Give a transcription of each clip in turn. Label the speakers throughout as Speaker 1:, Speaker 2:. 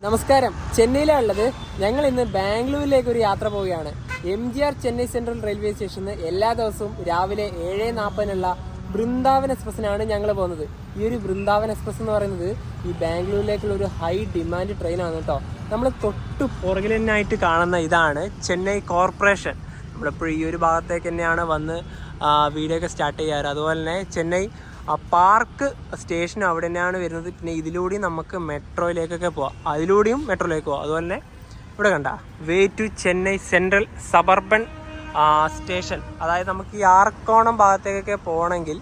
Speaker 1: നമസ്കാരം, ചെന്നൈയിലാണ് ഉള്ളത്. ഞങ്ങൾ ഇന്ന് ബാംഗ്ലൂരിലേക്ക് ഒരു യാത്ര പോവുകയാണ്. MGR ചെന്നൈ സെൻട്രൽ റെയിൽവേ സ്റ്റേഷനിൽ എല്ലാ ദിവസവും രാവിലെ 7:40 ബൃന്ദാവൻ എക്സ്പ്രസ്സിനാണ് ഞങ്ങൾ പോകുന്നത്. ഈ ഒരു ബൃന്ദാവൻ എക്സ്പ്രസ് എന്ന് പറയുന്നത് ഈ ബാംഗ്ലൂരിലേക്കുള്ള ഒരു ഹൈ ഡിമാൻഡ് ട്രെയിനാണ് കേട്ടോ. നമ്മൾ തൊട്ട് പുറകിൽ തന്നെയായിട്ട് കാണുന്ന ഇതാണ് ചെന്നൈ കോർപ്പറേഷൻ. നമ്മളിപ്പോൾ ഈ ഒരു ഭാഗത്തേക്ക് തന്നെയാണ് വന്ന് വീഡിയോ ഒക്കെ സ്റ്റാർട്ട് ചെയ്യാറ്. അതുപോലെ തന്നെ ചെന്നൈ പാർക്ക് സ്റ്റേഷൻ അവിടെ തന്നെയാണ് വരുന്നത്. പിന്നെ ഇതിലൂടെയും നമുക്ക് മെട്രോയിലേക്കൊക്കെ പോവാം, അതിലൂടെയും മെട്രോയിലേക്ക് പോവാം. അതുപോലെ തന്നെ ഇവിടെ കണ്ട way to Chennai central suburban station, അതായത് നമുക്ക് ഈ ആർക്കോണം ഭാഗത്തേക്കൊക്കെ പോകണമെങ്കിൽ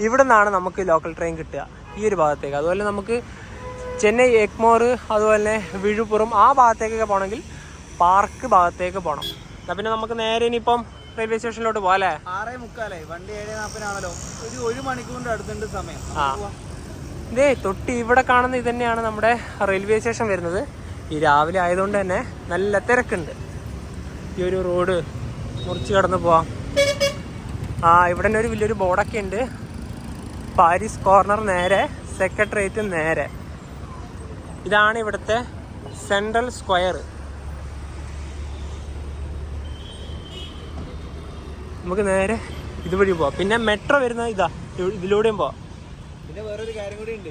Speaker 1: ഇവിടെ നിന്നാണ് നമുക്ക് ലോക്കൽ ട്രെയിൻ കിട്ടുക, ഈ ഒരു ഭാഗത്തേക്ക്. അതുപോലെ നമുക്ക് ചെന്നൈ എഗ്മോർ, അതുപോലെ തന്നെ വിഴുപ്പുറം ആ ഭാഗത്തേക്കൊക്കെ പോകണമെങ്കിൽ പാർക്ക് ഭാഗത്തേക്ക് പോകണം. എന്നാൽ പിന്നെ നമുക്ക് നേരെ ഇനിയിപ്പം റെയിൽവേ സ്റ്റേഷനിലോട്ട് പോകാം അല്ലേ?
Speaker 2: 6:45 വണ്ടി 7:40 ഒരു മണിക്കൂറിന്റെ അടുത്തുണ്ട് സമയം.
Speaker 1: ഇതേ തൊട്ട് ഇവിടെ കാണുന്ന ഇത് തന്നെയാണ് നമ്മുടെ റെയിൽവേ സ്റ്റേഷൻ വരുന്നത്. ഈ രാവിലെ ആയതുകൊണ്ട് തന്നെ നല്ല തിരക്കുണ്ട്. ഈ ഒരു റോഡ് മുറിച്ച് കടന്ന് പോവാം. ഇവിടെ തന്നെ ഒരു വലിയൊരു ബോർഡൊക്കെ ഉണ്ട്. പാരീസ് കോർണർ നേരെ, സെക്രട്ടേറിയറ്റ് നേരെ. ഇതാണ് ഇവിടുത്തെ സെൻട്രൽ സ്ക്വയർ. നമുക്ക് നേരെ ഇതുവഴി പോവാം. പിന്നെ മെട്രോ വരുന്ന ഇതാ, ഇതിലൂടെയും പോവാം.
Speaker 2: പിന്നെ വേറൊരു കാര്യം കൂടി ഉണ്ട്,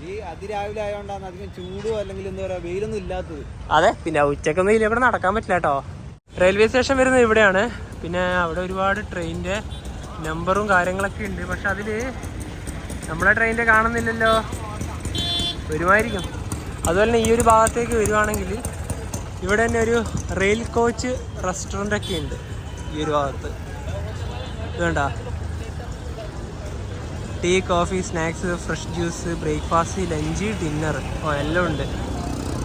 Speaker 2: ഈ അതിരാവിലെ ആയതുകൊണ്ടാണ് അധികം ചൂടോ അല്ലെങ്കിൽ എന്താ പറയാ വെയിലൊന്നും ഇല്ലാത്തത്.
Speaker 1: അതെ, പിന്നെ ഉച്ചക്കൊന്നും ഇല്ല, ഇവിടെ നടക്കാൻ പറ്റില്ല കേട്ടോ. റെയിൽവേ സ്റ്റേഷൻ വരുന്നത് ഇവിടെയാണ്. പിന്നെ അവിടെ ഒരുപാട് ട്രെയിനിന്റെ നമ്പറും കാര്യങ്ങളൊക്കെ ഉണ്ട്. പക്ഷെ അതില് നമ്മളെ ട്രെയിനിന്റെ കാണുന്നില്ലല്ലോ, വരുമായിരിക്കും. അതുപോലെ തന്നെ ഈ ഒരു ഭാഗത്തേക്ക് വരുവാണെങ്കിൽ ഇവിടെ തന്നെ ഒരു റെയിൽ കോച്ച് റെസ്റ്റോറൻ്റ് ഒക്കെ ഉണ്ട് ഈ ഒരു ഭാഗത്ത്. വേണ്ട tea, coffee, snacks, fresh juice, breakfast, lunch, dinner എല്ലാം ഉണ്ട്.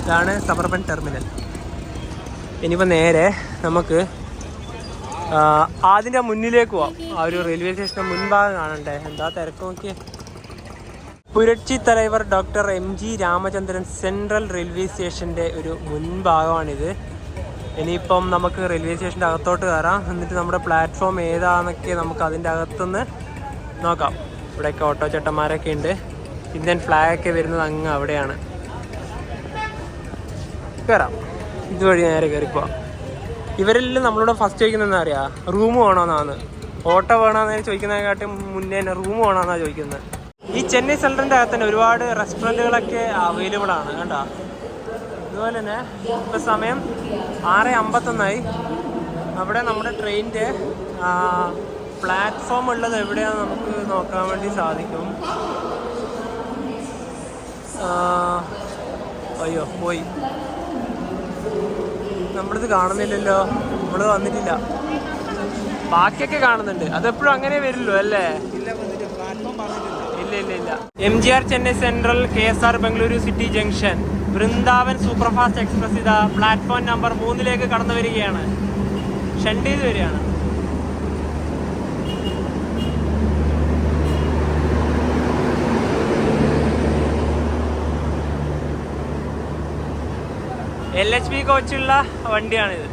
Speaker 1: ഇതാണ് സബർബൻ ടെർമിനൽ. ഇനിയിപ്പോൾ നേരെ നമുക്ക് അതിൻ്റെ മുന്നിലേക്ക് പോവാം. ആ ഒരു റെയിൽവേ സ്റ്റേഷൻ്റെ മുൻഭാഗം കാണണ്ടേ, എന്താ തിരക്ക് നോക്കിയേ. പുരട്ചി Thalaivar doctor MG Ramachandran central railway സ്റ്റേഷൻ്റെ ഒരു മുൻഭാഗമാണിത്. ഇനിയിപ്പം നമുക്ക് റെയിൽവേ സ്റ്റേഷൻ്റെ അകത്തോട്ട് കയറാം. എന്നിട്ട് നമ്മുടെ പ്ലാറ്റ്ഫോം ഏതാണെന്നൊക്കെ നമുക്ക് അതിൻ്റെ അകത്തുനിന്ന് നോക്കാം. ഇവിടെയൊക്കെ ഓട്ടോ ചേട്ടന്മാരൊക്കെ ഉണ്ട്. ഇന്ത്യൻ ഫ്ലാഗൊക്കെ വരുന്നത് അങ്ങ് അവിടെയാണ്. കയറാം, ഇതുവഴി നേരെ കയറിപ്പോവാം. ഇവരെല്ലാം നമ്മളോട് ഫസ്റ്റ് ചോദിക്കുന്നത് എന്താ അറിയാ, റൂം വേണമെന്നാണ്. ഓട്ടോ വേണമെന്ന് ചോദിക്കുന്നതിനെക്കാട്ടി മുന്നേ തന്നെ റൂം വേണമെന്നാണ് ചോദിക്കുന്നത്. ഈ ചെന്നൈ സെൻട്രലിൻ്റെ അകത്ത് തന്നെ ഒരുപാട് റെസ്റ്റോറൻറ്റുകളൊക്കെ അവൈലബിൾ ആണ് കേട്ടോ. അതുപോലെ തന്നെ ഇപ്പോൾ സമയം 6:51. അവിടെ നമ്മുടെ ട്രെയിനിൻ്റെ പ്ലാറ്റ്ഫോം ഉള്ളത് എവിടെയാണെന്ന് നമുക്ക് നോക്കാൻ വേണ്ടി സാധിക്കും. അയ്യോ പോയി, നമ്മളിത് കാണുന്നില്ലല്ലോ, നമ്മൾ വന്നിട്ടില്ല. ബാക്കിയൊക്കെ കാണുന്നുണ്ട്, അതെപ്പോഴും അങ്ങനെ വരില്ലോ അല്ലേ? ഇല്ല. MGR Chennai central KSR Bengaluru city junction Vrindavan superfast express ഇതാ പ്ലാറ്റ്ഫോം നമ്പർ 3 കടന്നു വരികയാണ്. ഷണ്ട് ചെയ്ത് വരികയാണ്. LHB കോച്ചുള്ള വണ്ടിയാണിത്.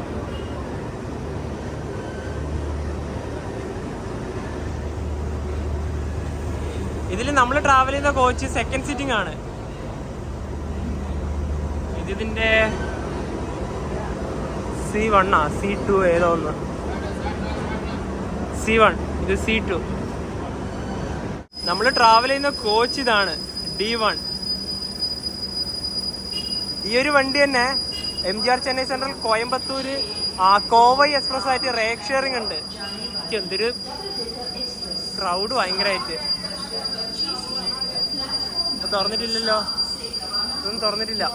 Speaker 1: ഇതിൽ നമ്മൾ ട്രാവൽ ചെയ്യുന്ന കോച്ച് സെക്കൻഡ് സീറ്റിംഗ് ആണ്. ഇതിന്റെ C1 C2 ഏതോ ഒന്ന്. C1, ഇത് C2. നമ്മൾ ട്രാവൽ ചെയ്യുന്ന കോച്ച് ഇതാണ് D1. ഈ ഒരു വണ്ടി തന്നെ MGR Chennai central Coimbatore Kovai express ആയിട്ട് റേക്ക് ഷെയറിംഗ് ഉണ്ട്. എന്തൊരു ക്രൗഡ് ഭയങ്കരമായിട്ട്. തുറന്നിട്ടില്ലല്ലോ, ഇതൊന്നും തുറന്നിട്ടില്ല.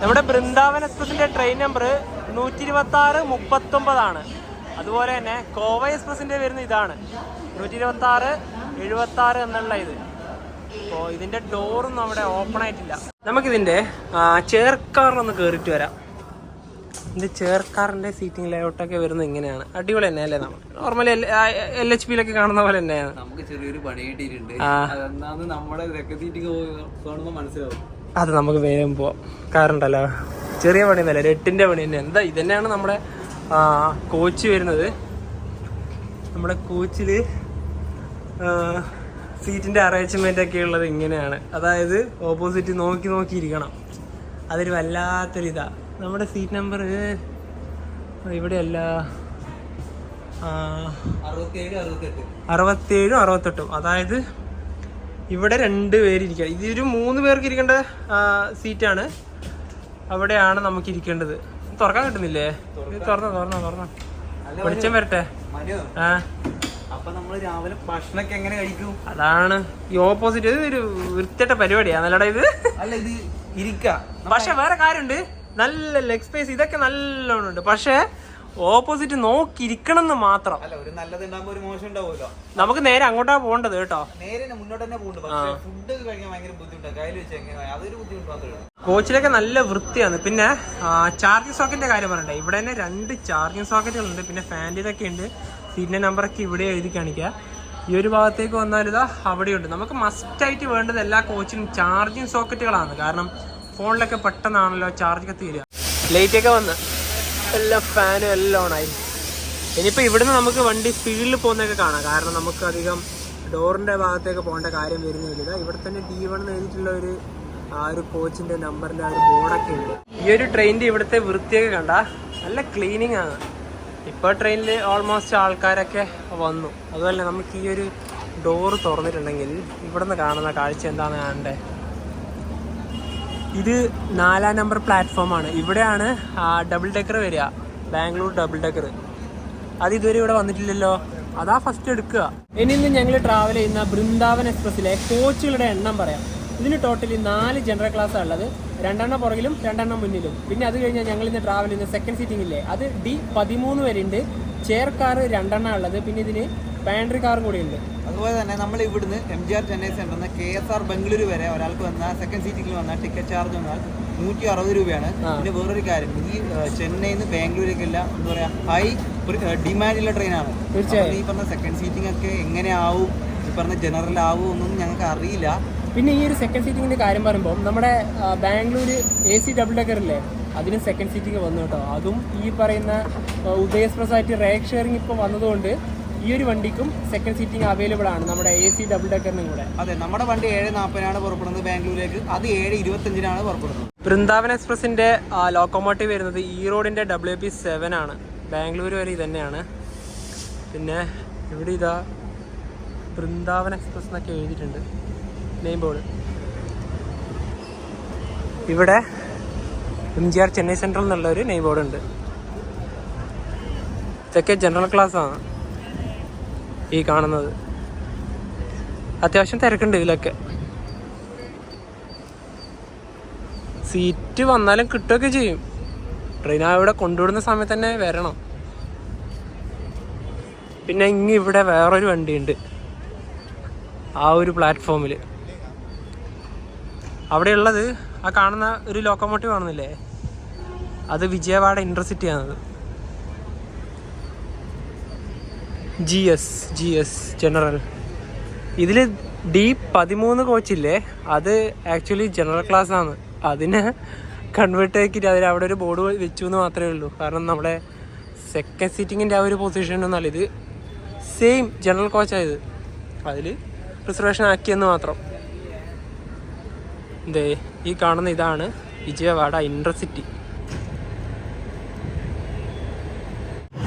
Speaker 1: നമ്മുടെ ബൃന്ദാവൻ എക്സ്പ്രസിന്റെ ട്രെയിൻ നമ്പർ 126-39 അതുപോലെ തന്നെ കോവൈ എക്സ്പ്രസിന്റെ വരുന്ന ഇതാണ് 126-76 എന്നുള്ള ഇത്. അപ്പോൾ ഇതിന്റെ ഡോറൊന്നും അവിടെ ഓപ്പൺ ആയിട്ടില്ല. നമുക്കിതിന്റെ ചേർക്കാറിലൊന്ന് കയറിയിട്ട് വരാം. ഇതിന്റെ ചേർക്കാറിന്റെ സീറ്റിംഗ് ലേഔട്ടൊക്കെ വരുന്നത് ഇങ്ങനെയാണ്. അടിപൊളി തന്നെ അല്ലേ? നമ്മൾ നോർമലി LHP കാണുന്ന പോലെ തന്നെയാണ്.
Speaker 2: നമുക്ക് ചെറിയൊരു പണി കിട്ടിയിട്ടുണ്ട്, നമ്മുടെ മനസ്സിലാവും.
Speaker 1: അത് നമുക്ക് വേഗം പോവാം. കാരണം ഉണ്ടല്ലോ, ചെറിയ പണി ഒന്നല്ല, 8ന്റെ പണി തന്നെ. എന്താ ഇതന്നെയാണ് നമ്മുടെ കോച്ച് വരുന്നത്. നമ്മുടെ കോച്ചില് സീറ്റിന്റെ അറേഞ്ച്മെന്റ് ഒക്കെ ഉള്ളത് ഇങ്ങനെയാണ്. അതായത് ഓപ്പോസിറ്റ് നോക്കി നോക്കിയിരിക്കണം. അതൊരു വല്ലാത്തൊരിതാ. നമ്മുടെ സീറ്റ് നമ്പർ ഇവിടെയല്ല, 67 68. അതായത് ഇവിടെ 2 പേര് ഇരിക്കുക. ഇതൊരു 3 പേർക്ക് ഇരിക്കേണ്ട സീറ്റാണ്. അവിടെയാണ് നമുക്ക് ഇരിക്കേണ്ടത്. തുറക്കാൻ കിട്ടുന്നില്ലേ? തുറന്നോ വെളിച്ചം വരട്ടെ.
Speaker 2: അപ്പൊ നമ്മള് രാവിലെ ഭക്ഷണമൊക്കെ എങ്ങനെ കഴിക്കും?
Speaker 1: അതാണ് ഈ ഓപ്പോസിറ്റ്. ഇത് ഒരു വൃത്തിയുടെ പരിപാടിയാ നല്ലടാ ഇത്.
Speaker 2: അല്ല ഇത് ഇരിക്ക.
Speaker 1: പക്ഷെ വേറെ കാര്യമുണ്ട്, നല്ല ലെഗ് സ്പേസ് ഇതൊക്കെ നല്ലോണം ഉണ്ട്. പക്ഷെ ഓപ്പോസിറ്റ് നോക്കിയിരിക്കണം എന്ന് മാത്രം.
Speaker 2: അല്ല, ഒരു നല്ലത് ഉണ്ടാകുമ്പോ ഒരു മോശം ഉണ്ടാവുമല്ലോ.
Speaker 1: നമുക്ക് നേരെ അങ്ങോട്ടാ പോകേണ്ടത് കേട്ടോ.
Speaker 2: നേരെ മുന്നോട്ട് തന്നെ പോകുന്നുണ്ട്. പക്ഷേ ഫുഡ് കഴിക്കാൻ ഭയങ്കര ബുദ്ധിമുട്ടാണ്. കയ്യിൽ വെച്ച് എങ്ങനെ അതൊരു ബുദ്ധിമുട്ട് മാത്രമേ.
Speaker 1: കോച്ചിലൊക്കെ നല്ല വൃത്തിയാണ്. പിന്നെ ചാർജിങ് സോക്കറ്റിന്റെ കാര്യം പറയണ്ടേ, ഇവിടെ തന്നെ 2 ചാർജിങ് സോക്കറ്റുകളുണ്ട്. പിന്നെ ഫാൻ്റെ ഇതൊക്കെ ഉണ്ട്. സീറ്റിന്റെ നമ്പറൊക്കെ ഇവിടെ എഴുതി കാണിക്കുക. ഈ ഒരു ഭാഗത്തേക്ക് വന്നാൽ ഇതാ അവിടെയുണ്ട്. നമുക്ക് മസ്റ്റായിട്ട് വേണ്ടത് എല്ലാ കോച്ചിനും ചാർജിങ് സോക്കറ്റുകളാണ്. കാരണം ഫോണിലൊക്കെ പെട്ടെന്നാണല്ലോ ചാർജ് കത്തി വരിക. ലൈറ്റൊക്കെ വന്ന് എല്ലാം ഫാനും എല്ലാം ഓണായി. ഇനിയിപ്പോൾ ഇവിടുന്ന് നമുക്ക് വണ്ടി സ്പീഡിൽ പോകുന്നതൊക്കെ കാണാം. കാരണം നമുക്ക് അധികം ഡോറിൻ്റെ ഭാഗത്തേക്ക് പോകേണ്ട കാര്യം വരുന്നില്ല. ഇവിടെ തന്നെ D1 എന്ന് എഴുതിയിട്ടുള്ള ഒരു കോച്ചിൻ്റെ നമ്പറിൻ്റെ ഒരു ബോർഡൊക്കെ ഉണ്ട്. ഈ ഒരു ട്രെയിനിൻ്റെ ഇവിടുത്തെ വൃത്തിയൊക്കെ കണ്ട നല്ല ക്ലീനിങ് ആണ്. ഇപ്പോൾ ട്രെയിനിൽ ഓൾമോസ്റ്റ് ആൾക്കാരൊക്കെ വന്നു. അതുപോലെ നമുക്ക് ഈ ഒരു ഡോറ് തുറന്നിട്ടുണ്ടെങ്കിൽ ഇവിടുന്ന് കാണുന്ന കാഴ്ച എന്താണെന്ന് കാണണ്ടേ. ഇത് 4-ാം നമ്പർ പ്ലാറ്റ്ഫോമാണ്. ഇവിടെയാണ് ഡബിൾ ഡെക്കർ വരിക, ബാംഗ്ലൂർ ഡബിൾ ഡെക്കർ. അത് ഇതുവരെ ഇവിടെ വന്നിട്ടില്ലല്ലോ. അതാ ഫസ്റ്റ് എടുക്കുക. ഇനി ഞങ്ങൾ ട്രാവൽ ചെയ്യുന്ന ബൃന്ദാവൻ എക്സ്പ്രസ്സിലെ കോച്ചുകളുടെ എണ്ണം പറയാം. ഇതിന് ടോട്ടലി 4 ജനറൽ ക്ലാസ്സാണ് ഉള്ളത്. 2 പുറകിലും 2 മുന്നിലും. പിന്നെ അത് കഴിഞ്ഞാൽ ഞങ്ങൾ ഇന്ന് ട്രാവൽ ചെയ്യുന്ന സെക്കൻഡ് സീറ്റിംഗ് ഇല്ലേ, അത് D13 വരെ ഉണ്ട്. ചെയർ കാർ 2 ഉള്ളത്. പിന്നെ ഇതിന് പാൻട്രി കാറും കൂടി ഉണ്ട്.
Speaker 2: അതുപോലെ തന്നെ നമ്മൾ ഇവിടുന്ന് MGR ചെന്നൈ സെന്ററിൽ KSR ബംഗളൂരു വരെ ഒരാൾക്ക് വന്നാൽ സെക്കൻഡ് സീറ്റിംഗിൽ വന്നാൽ ടിക്കറ്റ് ചാർജ് വന്നാൽ 160 രൂപയാണ്. പിന്നെ വേറൊരു കാര്യം, ഈ ചെന്നൈയിൽ നിന്ന് ബാംഗ്ലൂരേക്കെല്ലാം എന്താ പറയാ ഹൈ ഡിമാൻഡുള്ള ട്രെയിനാണ്. തീർച്ചയായും ഈ പറഞ്ഞ സെക്കൻഡ് സീറ്റിംഗ് ഒക്കെ എങ്ങനെയാവും, ഈ പറഞ്ഞ ജനറൽ ആവും ഒന്നും ഞങ്ങൾക്ക് അറിയില്ല.
Speaker 1: പിന്നെ ഈ ഒരു സെക്കൻഡ് സീറ്റിങ്ങിന്റെ കാര്യം പറയുമ്പോൾ നമ്മുടെ ബാംഗ്ലൂർ AC ഡബിൾ ഡെക്കർ ഇല്ലേ, അതിന് സെക്കൻഡ് സീറ്റിംഗ് വന്നു കേട്ടോ. അതും ഈ പറയുന്ന ഉദയ എക്സ്പ്രസ് ആയിട്ട് റേക്ക് ഷെയറിംഗ് ഇപ്പോൾ വന്നതുകൊണ്ട് ഈ ഒരു വണ്ടിക്കും സെക്കൻഡ് സീറ്റിംഗ് അവൈലബിൾ ആണ് നമ്മുടെ AC ഡബിൾ ഡെക്കറിനും കൂടെ.
Speaker 2: അതെ, നമ്മുടെ വണ്ടി 7:40 പുറപ്പെടുന്നത് ബാംഗ്ലൂരിലേക്ക്. അത് 7:25 പുറപ്പെടുന്നത്.
Speaker 1: ബൃന്ദാവൻ എക്സ്പ്രസിന്റെ ലോക്കോമോട്ടീവ് വരുന്നത് ഈ റോഡിന്റെ WP7 ആണ്. ബാംഗ്ലൂർ വരെ ഇത് തന്നെയാണ്. പിന്നെ ഇവിടെ ഇതാ ബൃന്ദാവൻ എക്സ്പ്രസ് എന്നൊക്കെ എഴുതിയിട്ടുണ്ട് നെയിം ബോർഡ്. ഇവിടെ MGR ചെന്നൈ സെൻട്രൽ എന്നുള്ളൊരു നെയിം ബോർഡ് ഉണ്ട്. ഇതൊക്കെ ജനറൽ ക്ലാസ് ആണ് ഈ കാണുന്നത്. അത്യാവശ്യം തിരക്കുണ്ട് ഇതിലൊക്കെ. സീറ്റ് വന്നാലും കിട്ടുകയൊക്കെ ചെയ്യും. ട്രെയിൻ ഇവിടെ കൊണ്ടുവിടുന്ന സമയത്ത് തന്നെ വരണം. പിന്നെ ഇവിടെ വേറൊരു വണ്ടിയുണ്ട് ആ ഒരു പ്ലാറ്റ്ഫോമിൽ. അവിടെയുള്ളത് ആ കാണുന്ന ഒരു ലോക്കോമോട്ടീവ് കാണുന്നില്ലേ, അത് വിജയവാഡ ഇൻ്റർസിറ്റി ആണത്. GS general. ഇതിൽ D13 കോച്ചില്ലേ, അത് ആക്ച്വലി ജനറൽ ക്ലാസ് ആണ്. അതിനെ കൺവേർട്ട് ആക്കിയിട്ട് അതിൽ അവിടെ ഒരു ബോർഡ് വെച്ചു എന്ന് മാത്രമേ ഉള്ളൂ. കാരണം നമ്മുടെ സെക്കൻഡ് സീറ്റിങ്ങിൻ്റെ ആ ഒരു പൊസിഷനൊന്നുമല്ല, ഇത് സെയിം ജനറൽ കോച്ചായത്. അതിൽ റിസർവേഷൻ ആക്കിയെന്ന് മാത്രം. ഈ കാണുന്ന ഇതാണ് Vijayawada intercity.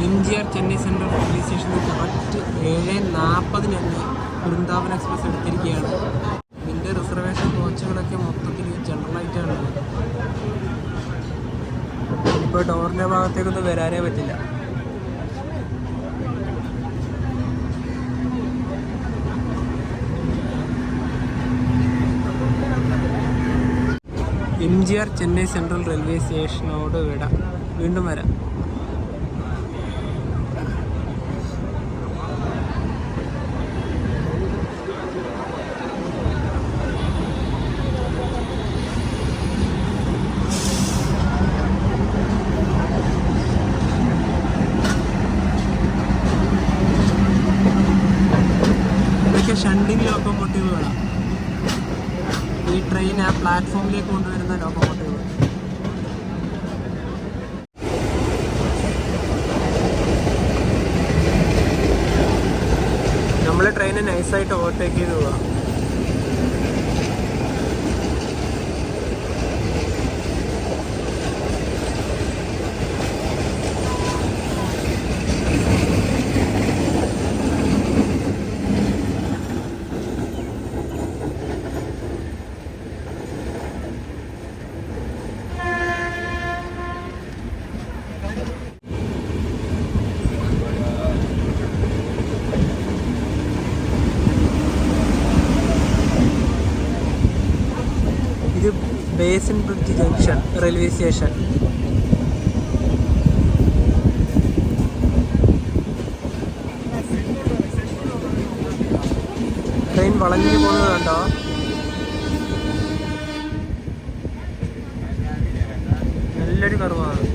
Speaker 1: MGR Chennai central railway സ്റ്റേഷനിൽ കറക്റ്റ് 7:40 തന്നെ ബൃന്ദാവൻ എക്സ്പ്രസ് എടുത്തിരിക്കുകയാണ്. ഇതിൻ്റെ റിസർവേഷൻ കോച്ചുകളൊക്കെ മൊത്തത്തിൽ ജനറലായിട്ടാണ്. ഇപ്പോൾ ഡോറിൻ്റെ ഭാഗത്തേക്കൊന്നും വരാനേ പറ്റില്ല. MGR ചെന്നൈ സെൻട്രൽ റെയിൽവേ സ്റ്റേഷനോട് വിടാം. വീണ്ടും വരാം. ഇതൊക്കെ ഷണ്ടിങ് ലോക്കോമോട്ടീവുകളാണ്. ഈ ട്രെയിൻ ആ പ്ലാറ്റ്ഫോമിലേക്ക് കൊണ്ടുവരുന്ന ലോക്കോമോട്ടീവ്. നമ്മൾ ട്രെയിൻ ട്രെയിനിനെ നൈസായിട്ട് ഓവർടേക്ക് ചെയ്ത് പോവാം. ഇത് basin bridge junction railway station. Train വളഞ്ഞു പോകുന്നത് കണ്ടോ? നല്ലൊരു കർവാണ്.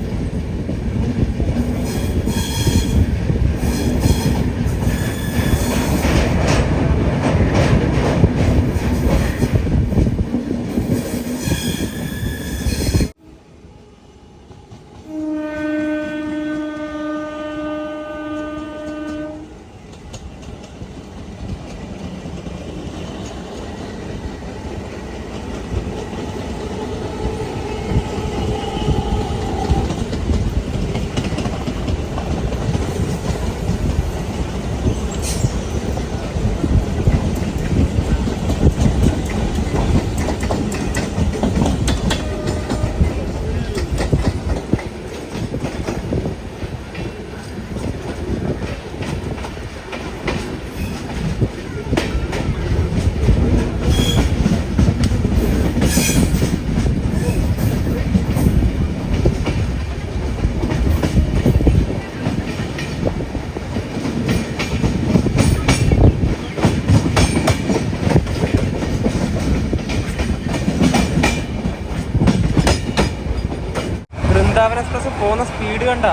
Speaker 1: വൃന്ദാവൻ എക്സ്പ്രസ് പോകുന്ന സ്പീഡ് കണ്ട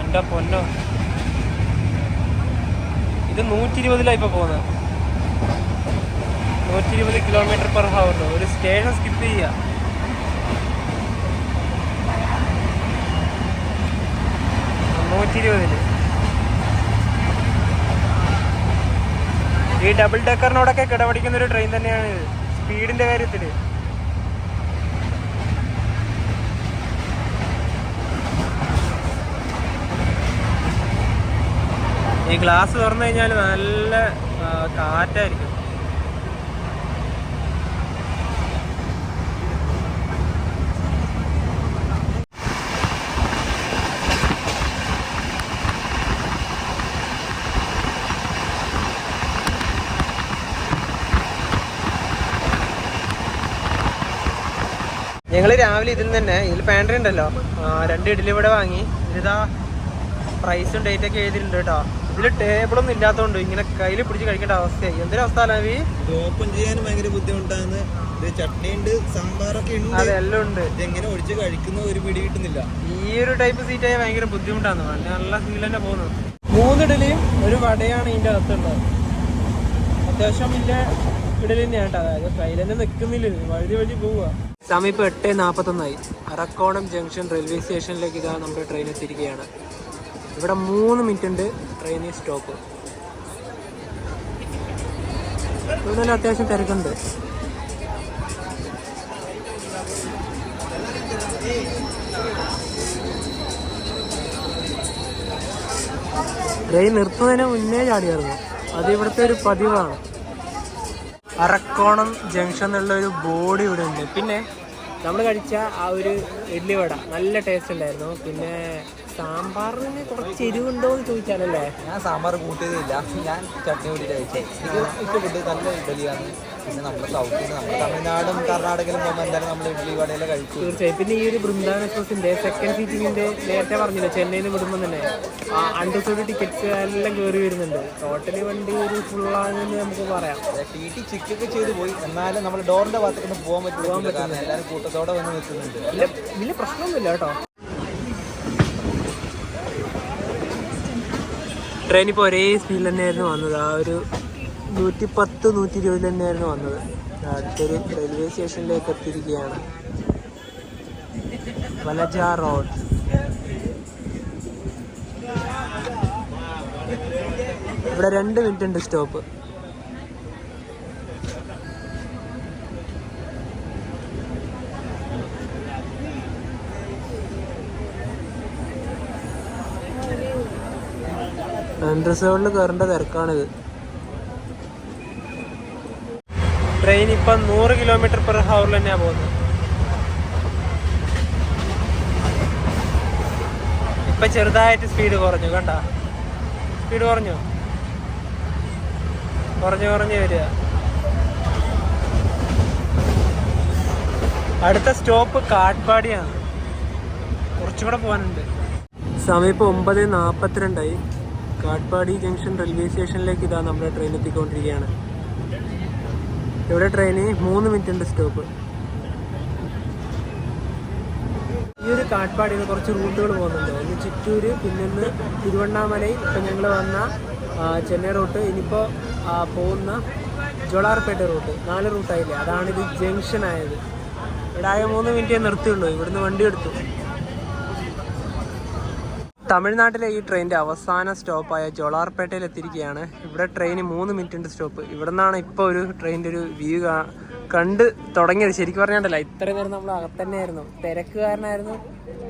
Speaker 1: എൻ്റെ പൊന്നോ. ഇത് 120 ഇപ്പൊ പോകുന്നത്. 120 km/h. ഒരു സ്റ്റേഷൻ സ്കിപ്പ് ചെയ്യുക. ഈ ഡബിൾ ഡെക്കറിനോടൊക്കെ കിടപിടിക്കുന്ന ഒരു ട്രെയിൻ തന്നെയാണ് ഇത് സ്പീഡിന്റെ കാര്യത്തില്. ഈ ഗ്ലാസ് തുറന്നു കഴിഞ്ഞാൽ നല്ല കാറ്റായിരിക്കും. ഞങ്ങൾ രാവിലെ ഇതിൽ തന്നെ പാൻട്രി ഉണ്ടല്ലോ, 2 ഇഡ്ഡലി ഇവിടെ വാങ്ങി. ഇതാ പ്രൈസും ഡേറ്റ് ഒക്കെ എഴുതിയിട്ടുണ്ട് കേട്ടോ. ഇതിൽ ടേബിളൊന്നും ഇല്ലാത്തതുകൊണ്ട് ഇങ്ങനെ കയ്യിൽ പിടിച്ച് കഴിക്കേണ്ട അവസ്ഥയായി. എന്തൊരവസ്ഥ അല്ലേ?
Speaker 2: ഓപ്പൺ ചെയ്യാൻ ഭയങ്കര ബുദ്ധിമുട്ടാണ്. ചട്നി ഉണ്ട്, സാമ്പാറൊക്കെ ഉണ്ട്, അതെല്ലാം ഉണ്ട്. എങ്ങനെ ഒഴിച്ച് കഴിക്കുന്ന ഒരു പിടി കിട്ടുന്നില്ല.
Speaker 1: ഈ ഒരു ടൈപ്പ് സീറ്റായ ഭയങ്കര ബുദ്ധിമുട്ടാണ്. നല്ല ഫീൽ തന്നെ പോകുന്നത്. 3 ഇഡലിയും ഒരു വടയാണ് ഇതിൻ്റെ അകത്തുള്ളത്. അത്യാവശ്യം വലിയ ഇഡലി തന്നെയാണ് കേട്ടോ. അതായത് കയ്യിൽ തന്നെ നിൽക്കുന്നില്ല, വഴി പോവുക. സമയം ഇപ്പോൾ 8:41 അറക്കോണം ജംഗ്ഷൻ റെയിൽവേ സ്റ്റേഷനിലേക്ക് ഇതാ നമ്മുടെ ട്രെയിൻ എത്തിയിരിക്കുകയാണ്. ഇവിടെ 3 മിനിറ്റ് ഉണ്ട് ട്രെയിനിൽ സ്റ്റോപ്പ്. ഇവിടെ അത്യാവശ്യം തിരക്കുണ്ട്. ട്രെയിൻ നിർത്തുന്നതിന് മുന്നേ ചാടിയായിരുന്നു. അത് ഇവിടുത്തെ ഒരു പതിവാണ്. അറക്കോണം ജംഗ്ഷൻ എന്നുള്ള ഒരു ബോർഡ് ഇവിടെ ഉണ്ട്. പിന്നെ നമ്മൾ കഴിച്ച ആ ഒരു ഇഡ്ഡലി വട നല്ല ടേസ്റ്റ് ഉണ്ടായിരുന്നു. പിന്നെ സാമ്പാറിന് കുറച്ച് എരിവുണ്ടോ എന്ന് ചോദിച്ചാലല്ലേ,
Speaker 2: ഞാൻ സാമ്പാർ കൂട്ടിയതില്ല, ഞാൻ ചട്നി കൂട്ടിയിട്ട് കഴിച്ചത്. ഇത് ഇഷ്ടപ്പെട്ടു, നല്ല ഇഡ്ഡലിയാണ്. പിന്നെ നമ്മുടെ സൗത്തിൽ നിന്ന് നമ്മൾ തമിഴ്നാടും കർണാടകയിലും പോകുമ്പോൾ എന്തായാലും നമ്മൾ ഇഡ്ഡലി വടയെല്ലാം കഴിച്ചു.
Speaker 1: തീർച്ചയായും. പിന്നെ ഈ ഒരു വൃന്ദാവൻ എക്സ്പ്രസിന്റെ സെക്കൻഡ് സീറ്റിങ്ങിന്റെ നേരത്തെ പറഞ്ഞില്ല, ചെന്നൈയിൽ നിന്ന് വിടുമ്പോൾ തന്നെ അൺറിസർവ്ഡ് ടിക്കറ്റ്സ് എല്ലാം കയറി വരുന്നുണ്ട്. ടോട്ടലി വണ്ടി ഒരു ഫുള്ളാണെന്ന് നമുക്ക് പറയാം.
Speaker 2: ടി ചെക്കൊക്കെ ചെയ്ത് പോയി, എന്നാലും നമ്മൾ ഡോറിന്റെ ഭാഗത്തേക്കൊന്നും പോകാൻ പറ്റില്ല. കാരണം എല്ലാവരും കൂട്ടത്തോടെ വന്ന് നിൽക്കുന്നുണ്ട്.
Speaker 1: വലിയ പ്രശ്നമൊന്നുമില്ല കേട്ടോ. ട്രെയിൻ ഇപ്പോൾ ഒരേ സ്പീഡിൽ തന്നെയായിരുന്നു വന്നത്. ആ ഒരു 110-120 തന്നെയായിരുന്നു വന്നത്. അടുത്തൊരു റെയിൽവേ സ്റ്റേഷനിലേക്ക് എത്തിയിരിക്കുകയാണ്. വലജ റോഡ്. ഇവിടെ 2 മിനിറ്റ് ഉണ്ട് സ്റ്റോപ്പ്. അൺറിസർവ്ഡിൽ കയറേണ്ട തിരക്കാണിത്. ട്രെയിൻ ഇപ്പം 100 km/h തന്നെയാണ് പോകുന്നത്. ഇപ്പം ചെറുതായിട്ട് സ്പീഡ് കുറഞ്ഞു, കണ്ട സ്പീഡ് കുറഞ്ഞു വരിക. അടുത്ത സ്റ്റോപ്പ് കാട്ട്പാടിയാണ്, കുറച്ചുകൂടെ പോകാനുണ്ട്. സമയം ഇപ്പോൾ 9:42. കാട്ട്പാടി ജംഗ്ഷൻ റെയിൽവേ സ്റ്റേഷനിലേക്ക് ഇതാ നമ്മുടെ ട്രെയിൻ എത്തിക്കൊണ്ടിരിക്കുകയാണ്. ഇവിടെ ട്രെയിന് 3 മിനിറ്റ് ഉണ്ട് സ്റ്റോപ്പ്. ഈ ഒരു കാട്ട്പാടിയിൽ നിന്ന് കുറച്ച് റൂട്ടുകൾ പോകുന്നുണ്ട്. ഒന്ന് ചിറ്റൂര്, പിന്നെ ഒന്ന് തിരുവണ്ണാമലൈ, ഇപ്പം ഞങ്ങൾ വന്ന ചെന്നൈ റൂട്ട്, ഇനിയിപ്പോൾ പോകുന്ന ജോളാർപേട്ട റൂട്ട്. 4 റൂട്ടായില്ലേ, അതാണിത് ജംഗ്ഷൻ ആയത്. ഇവിടെ ആകെ 3 മിനിറ്റേ നിർത്തിയുള്ളൂ. ഇവിടുന്ന് വണ്ടി എടുത്തു. തമിഴ്നാട്ടിലെ ഈ ട്രെയിനിൻ്റെ അവസാന സ്റ്റോപ്പായ ജോളാർപേട്ടയിൽ എത്തിയിരിക്കുകയാണ്. ഇവിടെ ട്രെയിന് 3 മിനിറ്റ് ഉണ്ട് സ്റ്റോപ്പ്. ഇവിടെ നിന്നാണ് ഇപ്പോൾ ഒരു ട്രെയിനിൻ്റെ ഒരു വ്യൂ കണ്ട് തുടങ്ങിയത്. ശരിക്കും പറഞ്ഞാണ്ടല്ല, ഇത്രയും നേരം നമ്മൾ അകത്ത് തന്നെയായിരുന്നു. തിരക്ക് കാരണമായിരുന്നു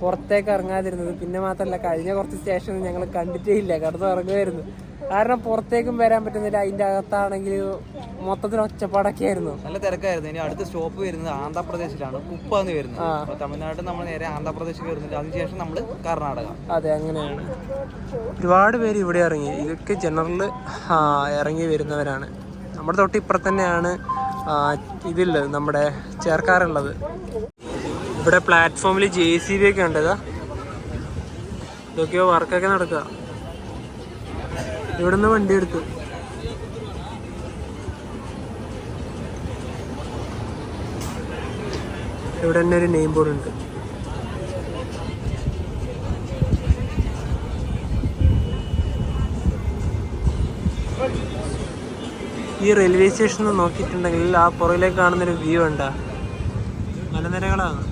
Speaker 1: പുറത്തേക്ക് ഇറങ്ങാതിരുന്നത്. പിന്നെ മാത്രമല്ല, കഴിഞ്ഞ കുറച്ച് സ്റ്റേഷൻ ഞങ്ങൾ കണ്ടിട്ടേ ഇല്ല, കടന്ന് ഇറങ്ങുമായിരുന്നു. കാരണം പുറത്തേക്കും വരാൻ പറ്റുന്നില്ല. അതിൻ്റെ അകത്താണെങ്കിൽ മൊത്തത്തിൽ ഒച്ചപ്പാടൊക്കെ ആയിരുന്നു,
Speaker 2: നല്ല തിരക്കായിരുന്നു. ഇനി അടുത്ത സ്റ്റോപ്പ് വരുന്നത് ആന്ധ്രാപ്രദേശിലാണ്, കുപ്പാന്ന് വരുന്നത്. തമിഴ്നാട്ടിൽ നമ്മൾ നേരെ ആന്ധ്രാപ്രദേശിൽ വരുന്നുണ്ട്, അതിനുശേഷം നമ്മൾ കർണാടക.
Speaker 1: അതെ, അങ്ങനെയാണ്. ഒരുപാട് പേര് ഇവിടെ ഇറങ്ങി. ഇതൊക്കെ ജനറൽ ഇറങ്ങി വരുന്നവരാണ്. നമ്മുടെ തൊട്ട് ഇപ്പുറത്ത് തന്നെയാണ് ഇതില്ലത്, നമ്മുടെ ചേർക്കാറുള്ളത്. ഇവിടെ പ്ലാറ്റ്ഫോമിൽ JCB ഒക്കെ ഉണ്ട്. ഇതൊക്കെയോ വർക്കൊക്കെ നടക്കുക. ഇവിടെ നിന്ന് വണ്ടി എടുത്തു. ഇവിടെ തന്നെ ഒരു നെയിം ബോർഡ് ഉണ്ട്. ഈ റെയിൽവേ സ്റ്റേഷൻ നോക്കിയിട്ടുണ്ടെങ്കിൽ ആ പുറകിലേക്ക് കാണുന്നൊരു വ്യൂ ഉണ്ട്, മലനിരകളാണ്.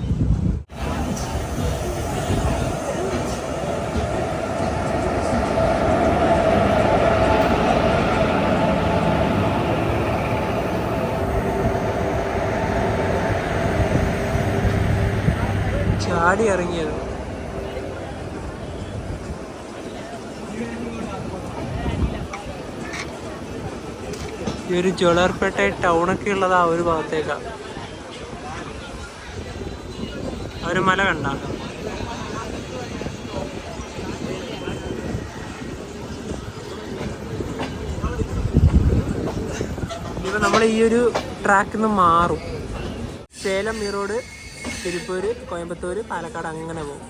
Speaker 1: ചാടി ഇറങ്ങിയത്. ഈ ഒരു ജോളാർപേട്ട ടൗണൊക്കെ ഉള്ളത് ആ ഒരു ഭാഗത്തേക്കാണ്. ആ ഒരു മല കണ്ട. ഇപ്പം നമ്മൾ ഈ ഒരു ട്രാക്കിൽ നിന്ന് മാറും. സേലം, ഈറോഡ്, തിരുപ്പൂർ, കോയമ്പത്തൂർ, പാലക്കാട്, അങ്ങനെ പോകും.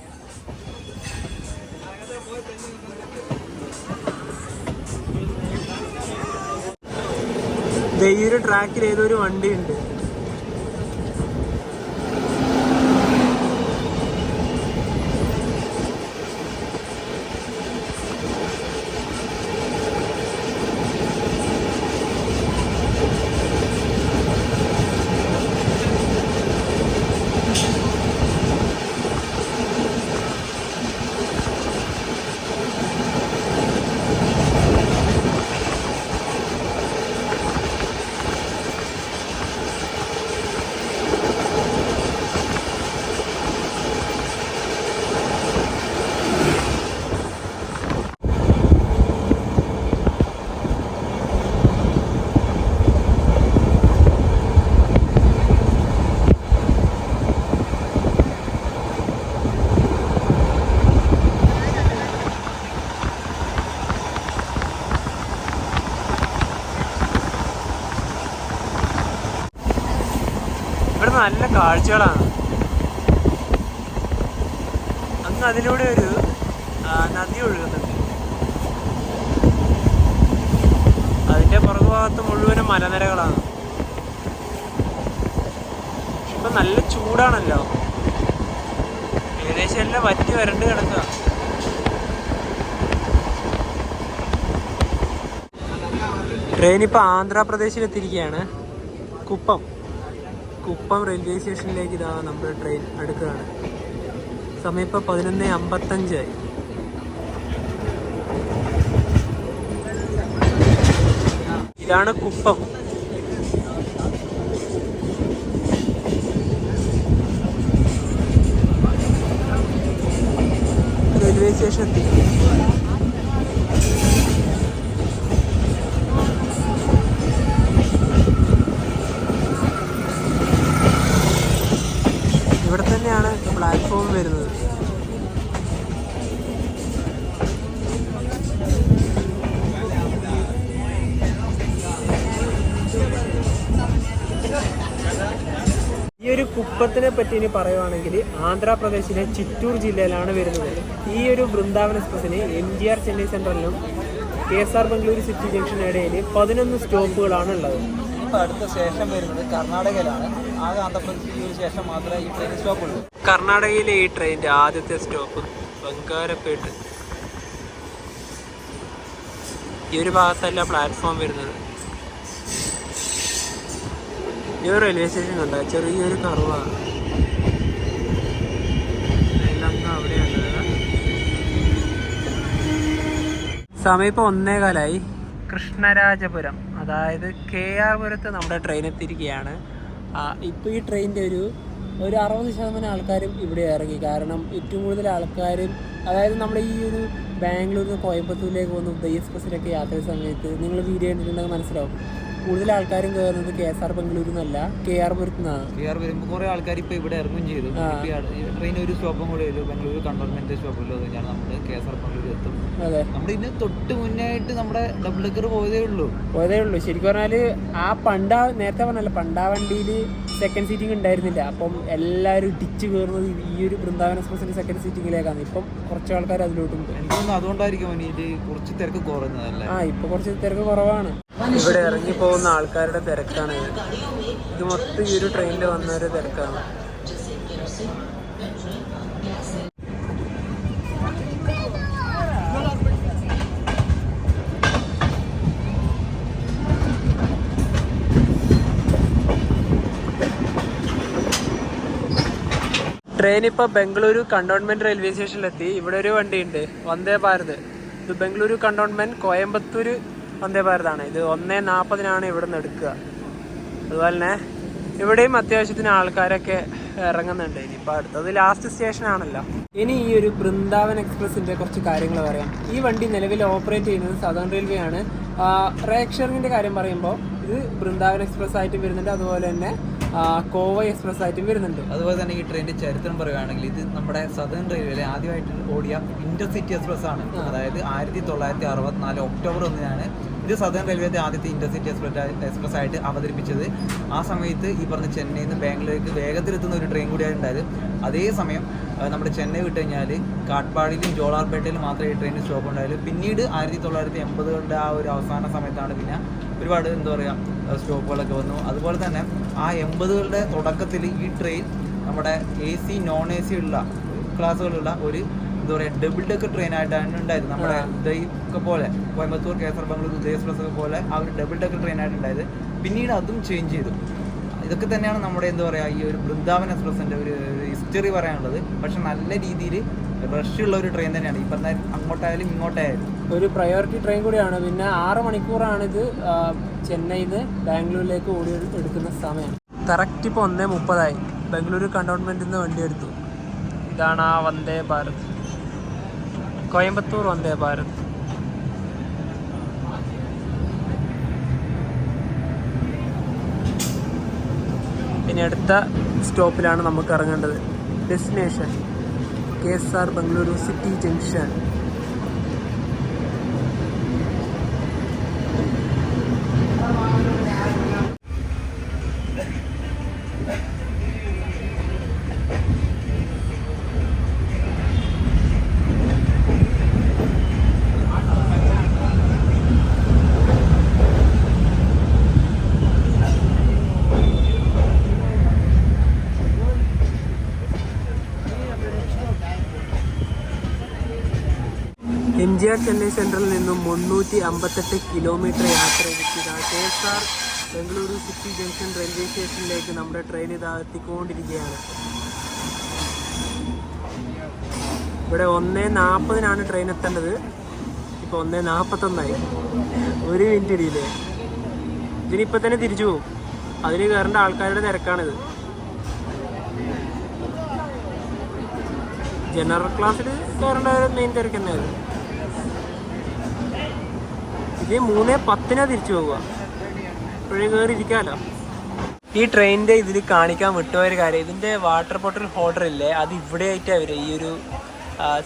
Speaker 1: ഈ ഒരു ട്രാക്കിൽ ഏതൊരു വണ്ടി ഉണ്ട്. ഇവിടെ നല്ല കാഴ്ചകളാണ്. അങ്ങ് അതിലൂടെ ഒരു നദി ഒഴുകുന്നുണ്ട്. അതിൻ്റെ പുറകുഭാഗത്ത് മുഴുവനും മലനിരകളാണ്. ഇപ്പം നല്ല ചൂടാണല്ലോ, ഏകദേശം എല്ലാം വറ്റി വരണ്ട് കിടക്കുക. ട്രെയിൻ ഇപ്പോൾ ആന്ധ്രാപ്രദേശിലെത്തിയിരിക്കുകയാണ്. കുപ്പം റെയിൽവേ സ്റ്റേഷനിലേക്ക് ഇതാ നമ്മുടെ ട്രെയിൻ അടുക്കുകയാണ്. സമയം ഇപ്പോൾ 11:55. ഇതാണ് കുപ്പം. റെയിൽവേ സ്റ്റേഷൻ എത്തി. ഇവിടെ തന്നെയാണ് പ്ലാറ്റ്ഫോം വരുന്നത്. ഈ ഒരു കുപ്പത്തിനെ പറ്റി ഇനി പറയുവാണെങ്കിൽ ആന്ധ്രാപ്രദേശിലെ ചിറ്റൂർ ജില്ലയിലാണ് വരുന്നത്. ഈ ഒരു ബൃന്ദാവൻ എക്സ്പ്രസ്സിന് MGR ചെന്നൈ സെൻട്രലിനും KSR ബംഗളൂരു സിറ്റി ജംഗ്ഷനും ഇടയിൽ 11 സ്റ്റോപ്പുകളാണ് ഉള്ളത്.
Speaker 2: ഇപ്പോൾ അടുത്ത സ്റ്റേഷൻ വരുന്നത് കർണാടകയിലാണ്. ആകെ ആന്ധ്രാപ്രദേശിൽ ഈ ഒരു സ്റ്റേഷൻ മാത്രമേ ഈ ട്രെയിൻ സ്റ്റോപ്പ് ഉള്ളൂ.
Speaker 1: കർണാടകയിലെ ഈ ട്രെയിനിൻ്റെ ആദ്യത്തെ സ്റ്റോപ്പ് ബംഗാരപ്പേട്ട്. ഈ ഒരു ഭാഗത്തല്ല പ്ലാറ്റ്ഫോം വരുന്നത്. ഈ ഒരു റെയിൽവേ സ്റ്റേഷൻ കണ്ട ചെറിയൊരു കർവാണ്. അവിടെയാണ് സമയം ഇപ്പോൾ 1:15. കൃഷ്ണരാജപുരം, അതായത് KR പുരത്ത് നമ്മുടെ ട്രെയിൻ എത്തിയിരിക്കുകയാണ്. ഇപ്പോൾ ഈ ട്രെയിനിൻ്റെ ഒരു 60% ആൾക്കാരും ഇവിടെ ഇറങ്ങി. കാരണം ഏറ്റവും കൂടുതൽ ആൾക്കാരും, അതായത് നമ്മുടെ ഈ ഒരു ബാംഗ്ലൂരിൽ നിന്ന് കോയമ്പത്തൂരിലേക്ക് പോകുന്ന ഉദയ എക്സ്പ്രസ്സിലൊക്കെ യാത്ര സമയത്ത് നിങ്ങൾ വീഡിയോ കണ്ടിട്ടുണ്ടെങ്കിൽ മനസ്സിലാവും, കൂടുതൽ ആൾക്കാരും കയറുന്നത് KSR ബംഗളൂരു എന്നല്ല, KR പുരത്ത് നിന്നാണ്.
Speaker 2: KR വരുമ്പോൾ കുറേ ആൾക്കാർ ഇപ്പോൾ ഇവിടെ ഇറങ്ങുകയും ചെയ്തു. ട്രെയിൻ ഒരു സ്റ്റോപ്പും കൂടെ ഉള്ളൂ, ബംഗളൂരു കണ്ടോൺമെന്റ് സ്റ്റോപ്പിലോ കഴിഞ്ഞാൽ നമ്മൾ KSR ബംഗളൂരു എത്തും.
Speaker 1: അതെ,
Speaker 2: നമ്മുടെ ഇതിന് തൊട്ട് മുന്നായിട്ട് നമ്മുടെ ഡബിൾ ഡെക്കർ പോയതേ ഉള്ളൂ. ശരിക്കും പറഞ്ഞാൽ നേരത്തെ പറഞ്ഞല്ലോ, പണ്ടാ വണ്ടിയിൽ സെക്കൻഡ് സീറ്റിംഗ് ഉണ്ടായിരുന്നില്ല. അപ്പം എല്ലാവരും ഇടിച്ച് കയറുന്നത് ഈ ഒരു ബൃന്ദാവൻ എക്സ്പ്രസിന്റെ സെക്കൻഡ് സീറ്റിംഗിലേക്കാണ്. ഇപ്പം കുറച്ച് ആൾക്കാർ അതിലോട്ടും. എനിക്ക് അതുകൊണ്ടായിരിക്കും ഇത് കുറച്ച് തിരക്ക് കുറഞ്ഞതല്ലേ.
Speaker 1: ഇപ്പൊ കുറച്ച് തിരക്ക് കുറവാണ്. ഇവിടെ ഇറങ്ങി പോകുന്ന ആൾക്കാരുടെ തിരക്കാണ് ഇത് മൊത്തം. ഈ ഒരു ട്രെയിനിൽ വന്നവരുടെ തിരക്കാണ്. ട്രെയിൻ ഇപ്പോൾ ബംഗളൂരു കണ്ടോൺമെന്റ് റെയിൽവേ സ്റ്റേഷനിലെത്തി. ഇവിടെ ഒരു വണ്ടിയുണ്ട്, വന്ദേ ഭാരത്. ഇത് ബംഗളൂരു കണ്ടോൺമെന്റ് കോയമ്പത്തൂര് വന്ദേ ഭാരതാണ്. ഇത് 1:40 ഇവിടെ നിന്ന് എടുക്കുക. അതുപോലെ തന്നെ ഇവിടെയും അത്യാവശ്യത്തിന് ആൾക്കാരൊക്കെ ഇറങ്ങുന്നുണ്ട്. ഇനിയിപ്പോൾ അടുത്തത് ലാസ്റ്റ് സ്റ്റേഷൻ ആണല്ലോ. ഇനി ഈ ഒരു ബൃന്ദാവൻ എക്സ്പ്രസിന്റെ കുറച്ച് കാര്യങ്ങൾ പറയാം. ഈ വണ്ടി നിലവിൽ ഓപ്പറേറ്റ് ചെയ്യുന്നത് സദേൺ റെയിൽവേ ആണ്. റേക്ക് ഷെയറിങ്ങിന്റെ കാര്യം പറയുമ്പോൾ ഇത് ബൃന്ദാവൻ എക്സ്പ്രസ് ആയിട്ട് വരുന്നുണ്ട്, അതുപോലെ തന്നെ കോവൈ എക്സ്പ്രസ് ആയിട്ടും വരുന്നുണ്ട്.
Speaker 2: അതുപോലെ തന്നെ ഈ ട്രെയിനിന്റെ ചരിത്രം പറയുകയാണെങ്കിൽ ഇത് നമ്മുടെ സദേൺ റെയിൽവേയിലെ ആദ്യമായിട്ട് ഓടിയ ഇന്റർസിറ്റി എക്സ്പ്രസ് ആണ്. അതായത് 1964 ഒക്ടോബർ 1 ഇത് സദേൺ റെയിൽവേയുടെ ആദ്യത്തെ ഇന്റർസിറ്റി എക്സ്പ്രസ് ആയിട്ട് അവതരിപ്പിച്ചത്. ആ സമയത്ത് ഈ പറഞ്ഞ ചെന്നൈയിൽ നിന്ന് ബാംഗ്ലൂരിലേക്ക് വേഗത്തിലെത്തുന്ന ഒരു ട്രെയിൻ കൂടിയാണ് ഉണ്ടായത്. അതേസമയം നമ്മുടെ ചെന്നൈ വിട്ട് കഴിഞ്ഞാൽ കാട്ട്പാടിയിലും ജോളാർപേട്ടയിലും മാത്രമേ ഈ ട്രെയിൻ സ്റ്റോപ്പ് ഉണ്ടായുള്ളൂ. പിന്നീട് 1980കളുടെ ആ ഒരു അവസാന സമയത്താണ് പിന്നെ ഒരുപാട് സ്റ്റോപ്പുകളൊക്കെ വന്നു. അതുപോലെ തന്നെ ആ 80കളുടെ തുടക്കത്തിൽ ഈ ട്രെയിൻ നമ്മുടെ AC നോൺ AC ഉള്ള ക്ലാസ്സുകളുള്ള ഒരു ഡബിൾ ഡെക്കർ ട്രെയിൻ ആയിട്ടാണ് ഉണ്ടായത്. നമ്മുടെ ഉദയൊക്കെ പോലെ കോയമ്പത്തൂർ KSR ബംഗളൂരു ഉദയ എക്സ്പ്രസ് ഒക്കെ പോലെ ആ ഒരു ഡബിൾ ഡെക്കർ ട്രെയിൻ ആയിട്ട് ഉണ്ടായത്. പിന്നീട് അതും ചേഞ്ച് ചെയ്തു. ഇതൊക്കെ തന്നെയാണ് നമ്മുടെ ഈ ഒരു ബൃന്ദാവൻ എക്സ്പ്രസിന്റെ ഒരു ഹിസ്റ്ററി പറയാനുള്ളത്. പക്ഷെ നല്ല രീതിയിൽ റഷ് ഉള്ള ഒരു ട്രെയിൻ തന്നെയാണ്. ഈ പറഞ്ഞ അങ്ങോട്ടായാലും ഇങ്ങോട്ടായാലും
Speaker 1: ഒരു പ്രയോറിറ്റി ട്രെയിൻ കൂടിയാണ്. പിന്നെ 6 മണിക്കൂറാണ് ഇത് ചെന്നൈയിൽ നിന്ന് ബാംഗ്ലൂരിലേക്ക് ഓടി എടുക്കുന്ന സമയം. കറക്റ്റ് ഇപ്പോൾ 1:30 ബംഗളൂരു കണ്ടോൺമെന്റിൽ നിന്ന് വണ്ടി എടുത്തു. ഇതാണ് ആ വന്ദേ ഭാരത്, കോയമ്പത്തൂർ വന്ദേ ഭാരത്. ഇനി അടുത്ത സ്റ്റോപ്പിലാണ് നമുക്ക് ഇറങ്ങേണ്ടത്. Destination KSR Bengaluru city junction. MGR Chennai സെൻട്രലിൽ നിന്നും 358 കിലോമീറ്റർ യാത്ര ചെയ്തിട്ടാണ് KSR Bengaluru city junction railway സ്റ്റേഷനിലേക്ക് നമ്മുടെ ട്രെയിൻ ഇതാ എത്തിക്കൊണ്ടിരിക്കുകയാണ്. ഇവിടെ 1:40 ട്രെയിൻ എത്തേണ്ടത്. ഇപ്പോൾ 1:41. 1 മിനിറ്റ് ഇടിയില്ലേ. ഇതിനിപ്പോൾ തന്നെ തിരിച്ചു പോകും. അതിന് കയറേണ്ട ആൾക്കാരുടെ തിരക്കാണിത്. ജനറൽ ക്ലാസ്സിൽ കയറേണ്ട മെയിൻ തിരക്ക് തന്നെ അത്. ഇത് 3:10 തിരിച്ചു പോവുക. ഇപ്പോഴേ കയറി ഇരിക്കാമല്ലോ. ഈ ട്രെയിനിൻ്റെ ഇതിൽ കാണിക്കാൻ വിട്ടുപോയൊരു കാര്യം, ഇതിൻ്റെ വാട്ടർ ബോട്ടിൽ ഹോൾഡർ ഇല്ലേ, അത് ഇവിടെ ആയിട്ടാണ് വരിക, ഈ ഒരു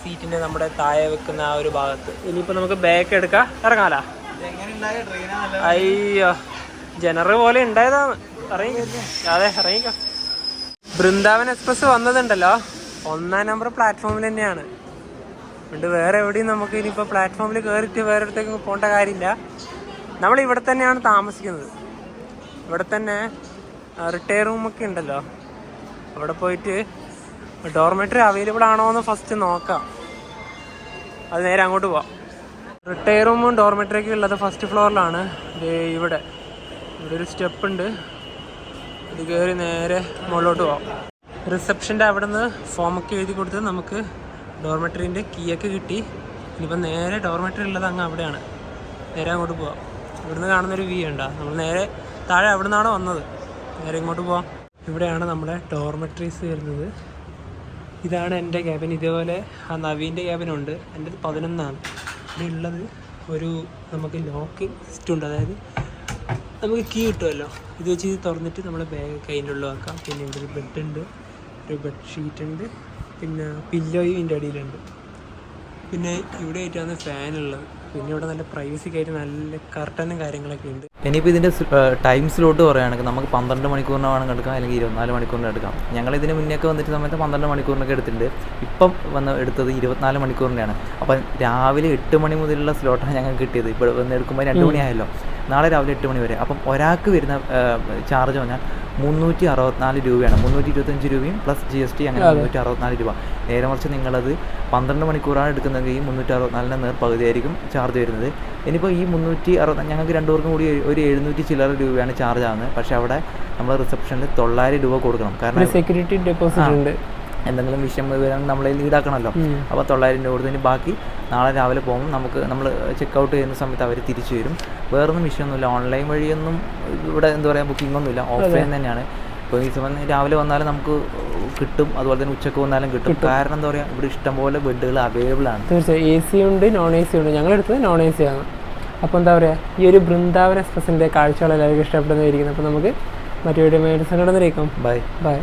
Speaker 1: സീറ്റിൻ്റെ നമ്മുടെ താഴെ വെക്കുന്ന ആ ഒരു ഭാഗത്ത്. ഇനിയിപ്പോൾ നമുക്ക് ബാക്ക് എടുക്കാം, ഇറങ്ങാലോ. അയ്യോ, ജനറൽ പോലെ ഉണ്ടായതാണ്. അതെ, ഇറങ്ങിക്കോ. ബൃന്ദാവൻ എക്സ്പ്രസ് വന്നതുണ്ടല്ലോ 1-ാം നമ്പർ പ്ലാറ്റ്ഫോമിൽ തന്നെയാണ്. അതുകൊണ്ട് വേറെ എവിടെയും നമുക്ക് ഇനിയിപ്പോൾ പ്ലാറ്റ്ഫോമിൽ കയറിയിട്ട് വേറെ അടുത്തേക്ക് പോകേണ്ട കാര്യമില്ല. നമ്മൾ ഇവിടെ തന്നെയാണ് താമസിക്കുന്നത്. ഇവിടെ തന്നെ റിട്ടയർ റൂമൊക്കെ ഉണ്ടല്ലോ, അവിടെ പോയിട്ട് ഡോർമെറ്ററി അവൈലബിൾ ആണോ എന്ന് ഫസ്റ്റ് നോക്കാം. അത് നേരെ അങ്ങോട്ട് പോവാം. റിട്ടയർ റൂമും ഡോർമെറ്ററിയൊക്കെ ഉള്ളത് ഫസ്റ്റ് ഫ്ലോറിലാണ്. ഇവിടെ ഒരു സ്റ്റെപ്പ് ഉണ്ട്, ഇത് കയറി നേരെ മുകളിലോട്ട് പോവാം. റിസപ്ഷൻ്റെ അവിടെ നിന്ന് ഫോമൊക്കെ എഴുതി കൊടുത്ത് നമുക്ക് ഡോർമെറ്ററിൻ്റെ കീയൊക്കെ കിട്ടി. ഇനിയിപ്പോൾ നേരെ ഡോർമെറ്ററി ഉള്ളത് അങ്ങ് അവിടെയാണ്. നേരെ അങ്ങോട്ട് പോവാം. ഇവിടുന്ന് കാണുന്നൊരു വ്യൂ ഉണ്ടോ, നമ്മൾ നേരെ താഴെ അവിടെ നിന്നാണ് വന്നത്. നേരെ ഇങ്ങോട്ട് പോവാം. ഇവിടെയാണ് നമ്മുടെ ഡോർമെറ്ററീസ് വരുന്നത്. ഇതാണ് എൻ്റെ ക്യാബിൻ. ഇതേപോലെ ആ നവീൻ്റെ ക്യാബിനുണ്ട്. എൻ്റെ 11-ആണ്. ഇവിടെ ഉള്ളത് ഒരു നമുക്ക് ലോക്കിംഗ് സിസ്റ്റം ഉണ്ട്. അതായത് നമുക്ക് കീ കിട്ടുമല്ലോ, ഇത് വെച്ച് ഇത് തുറന്നിട്ട് നമ്മുടെ ബാഗ് കയ്യിൻ്റെ ഉള്ളിൽ വെക്കാം. പിന്നെ ഇവിടെ ഒരു ബെഡ് ഉണ്ട്, ഒരു ബെഡ്ഷീറ്റ് ഉണ്ട്, പിന്നെ പില്ലോയും ഇതിൻ്റെ അടിയിലുണ്ട്. പിന്നെ ഇവിടെ ആയിട്ടാണ് ഫാനുള്ളത്. പിന്നെ ഇവിടെ നല്ല പ്രൈവസിക്ക് ആയിട്ട് നല്ല കർട്ടനും കാര്യങ്ങളൊക്കെ ഉണ്ട്.
Speaker 2: ഇനിയിപ്പോൾ ഇതിൻ്റെ ടൈം സ്ലോട്ട് പറയുകയാണെങ്കിൽ നമുക്ക് 12 മണിക്കൂറിന് വേണം എടുക്കാം, അല്ലെങ്കിൽ 24 മണിക്കൂറിന് എടുക്കാം. ഞങ്ങൾ ഇതിന് മുന്നേയൊക്കെ വന്നിട്ട് സമയത്ത് 12 മണിക്കൂറിനൊക്കെ എടുത്തിട്ടുണ്ട്. ഇപ്പം എടുത്തത് 24 മണിക്കൂറിൻ്റെയാണ്. അപ്പം രാവിലെ 8 മണി മുതലുള്ള സ്ലോട്ടാണ് ഞങ്ങൾക്ക് കിട്ടിയത്. ഇപ്പോൾ വന്ന് എടുക്കുമ്പോൾ 2 മണിയായല്ലോ. നാളെ രാവിലെ 8 മണി വരെ. അപ്പം ഒരാൾക്ക് വരുന്ന ചാർജ് പറഞ്ഞാൽ 364 രൂപയാണ്. 325 രൂപയും പ്ലസ് GST, അങ്ങനെ 364 രൂപ. നേരെ മറിച്ച് നിങ്ങളത് 12 മണിക്കൂറാണ് എടുക്കുന്നതെങ്കിൽ 364 നേർപകുതിയായിരിക്കും ചാർജ് വരുന്നത്. ഇനിയിപ്പോൾ ഈ 360 ഞങ്ങൾക്ക് 2 പേർക്കും കൂടി ഒരു 700 ചില്ലറ രൂപയാണ് ചാർജ് ആകുന്നത്. പക്ഷേ അവിടെ നമ്മൾ റിസപ്ഷനിൽ 900 രൂപ കൊടുക്കണം. കാരണം
Speaker 1: സെക്യൂരിറ്റി ഡെപ്പോസിറ്റ് ഉണ്ട്.
Speaker 2: എന്തെങ്കിലും വിഷയം വരാൻ നമ്മളെ ഈടാക്കണമല്ലോ. അപ്പോൾ 900 രൂപ കൊടുത്തതിന് ബാക്കി നാളെ രാവിലെ പോകുമ്പോൾ നമ്മൾ ചെക്കൗട്ട് ചെയ്യുന്ന സമയത്ത് അവർ തിരിച്ചു വരും. വേറൊന്നും വിഷയമൊന്നുമില്ല. ഓൺലൈൻ വഴിയൊന്നും ഇവിടെ എന്താ പറയുക ബുക്കിംഗ് ഒന്നുമില്ല, ഓഫ്ലൈൻ തന്നെയാണ്. ഇപ്പോൾ ഈ സമയം രാവിലെ വന്നാലും നമുക്ക് കിട്ടും, അതുപോലെ തന്നെ ഉച്ചക്ക് വന്നാലും കിട്ടും. കാരണം എന്താ പറയുക, ഇവിടെ ഇഷ്ടംപോലെ ബെഡുകൾ അവൈലബിൾ ആണ്.
Speaker 1: തീർച്ചയായും AC ഉണ്ട്, non-AC ഉണ്ട്. ഞങ്ങളെടുത്തത് non-AC ആണ്. അപ്പോൾ എന്താ പറയുക, ഈ ഒരു ബൃന്ദാവൻ എക്സ്പ്രസിൻ്റെ കാഴ്ചകൾ എല്ലാവർക്കും ഇഷ്ടപ്പെടുന്നതായിരിക്കും. അപ്പോൾ നമുക്ക് മറ്റൊരു വീഡിയോ ബൈ.